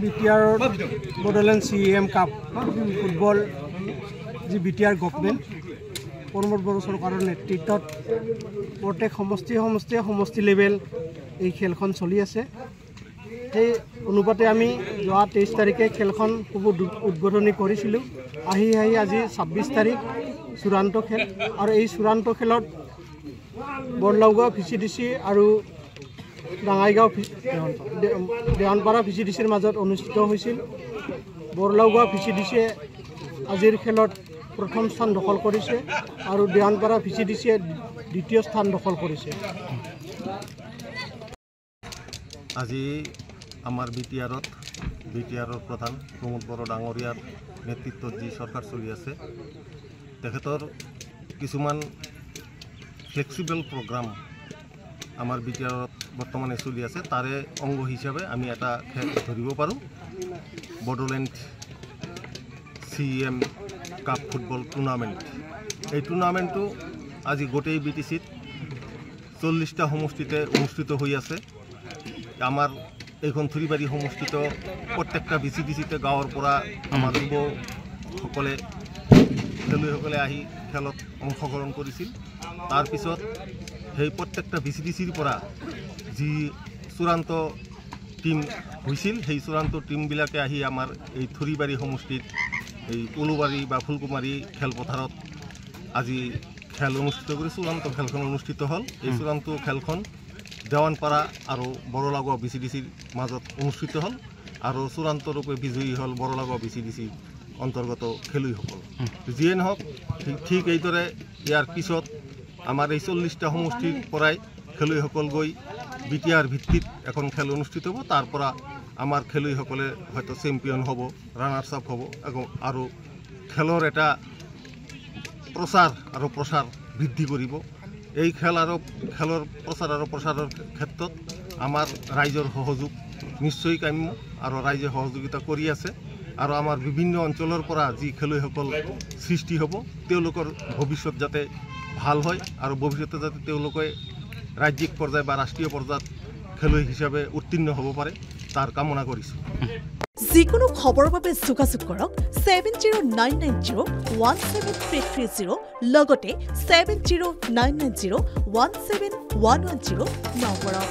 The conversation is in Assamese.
BTR Bodoland CEM cup football যি BTR গভৰ্ণমেণ্ট প্ৰমোদ বড়ো চৰকাৰৰ নেতৃত্বত প্ৰত্যেক সমষ্টি লেভেল এই খেলখন চলি আছে। সেই অনুপাতে আমি যোৱা 23 তাৰিখে খেলখন উদ্বোধনী কৰিছিলোঁ। আহি আজি 26 তাৰিখ চূড়ান্ত খেল, আৰু এই চূড়ান্ত খেলত বৰলাওগাঁও VCDC আৰু ডাঙাইগাঁও দেৱানপাৰা VCDCৰ মাজত অনুষ্ঠিত হৈছিল। বৰলাওগাঁও VCDCয়ে আজিৰ খেলত প্ৰথম স্থান দখল কৰিছে আৰু দেৱানপাৰা VCDCয়ে দ্বিতীয় স্থান দখল কৰিছে। আজি আমাৰ BTRৰ প্ৰধান প্ৰমোদ বড়ো ডাঙৰীয়াৰ নেতৃত্বত যি চৰকাৰ চলি আছে, তেখেতৰ কিছুমান ফ্লেক্সিবল প্ৰগ্ৰাম আমাৰ BTRত বৰ্তমানে চলি আছে। তাৰে অংগ হিচাপে আমি এটা খেল ধৰিব পাৰোঁ, Bodoland CEM cup football tournament. এই টুৰ্ণামেণ্টটো আজি গোটেই BTCত 40টা সমষ্টিতে অনুষ্ঠিত হৈ আছে। আমাৰ এইখন থুৰিবাৰী সমষ্টিত প্ৰত্যেকটা VCDCতে গাঁৱৰ পৰা আমাৰ যুৱসকলে খেলুৱৈসকলে আহি খেলত অংশগ্ৰহণ কৰিছিল। তাৰপিছত সেই প্ৰত্যেকটা VCDCৰ পৰা যি চূড়ান্ত টিম হৈছিল, সেই চূড়ান্ত টিমবিলাকে আহি আমাৰ এই থুৰিবাৰী সমষ্টিত এই উলুবাৰী বা ফুলকুমাৰী খেলপথাৰত আজি খেল অনুষ্ঠিত কৰি চূড়ান্ত খেলখন অনুষ্ঠিত হ'ল। এই চূড়ান্ত খেলখন দেৱানপাৰা আৰু বৰলাওগাঁও VCDCৰ মাজত অনুষ্ঠিত হ'ল, আৰু চূড়ান্তৰূপে বিজয়ী হ'ল বৰলাওগাঁও VCDC অন্তৰ্গত খেলুৱৈসকল। যিয়ে নহওক, ঠিক এইদৰে ইয়াৰ পিছত আমাৰ এই 40টা সমষ্টিৰ পৰাই খেলুৱৈসকল গৈ BTR ভিত্তিত এখন খেল অনুষ্ঠিত হ'ব। তাৰ পৰা আমাৰ খেলুৱৈসকলে হয়তো চেম্পিয়ন হ'ব, ৰানাৰ্ছ আপ হ'ব, আৰু খেলৰ এটা প্ৰচাৰ বৃদ্ধি কৰিব। এই খেলৰ প্ৰচাৰ আৰু প্ৰসাৰৰ ক্ষেত্ৰত আমাৰ ৰাইজৰ সহযোগ নিশ্চয় কাম্য, আৰু ৰাইজে সহযোগিতা কৰি আছে। আৰু আমাৰ বিভিন্ন অঞ্চলৰ পৰা যি খেলুৱৈসকল সৃষ্টি হ'ব, তেওঁলোকৰ ভৱিষ্যত যাতে ভাল হয়, আৰু ভৱিষ্যতে যাতে তেওঁলোকে ৰাজ্যিক পৰ্যায় বা ৰাষ্ট্ৰীয় পৰ্যায়ত খেলুৱৈ হিচাপে উত্তীৰ্ণ হ'ব পাৰে, তাৰ কামনা কৰিছোঁ। যিকোনো খবৰৰ বাবে যোগাযোগ কৰক 7099017330 লগতে 7099017110 নম্বৰত।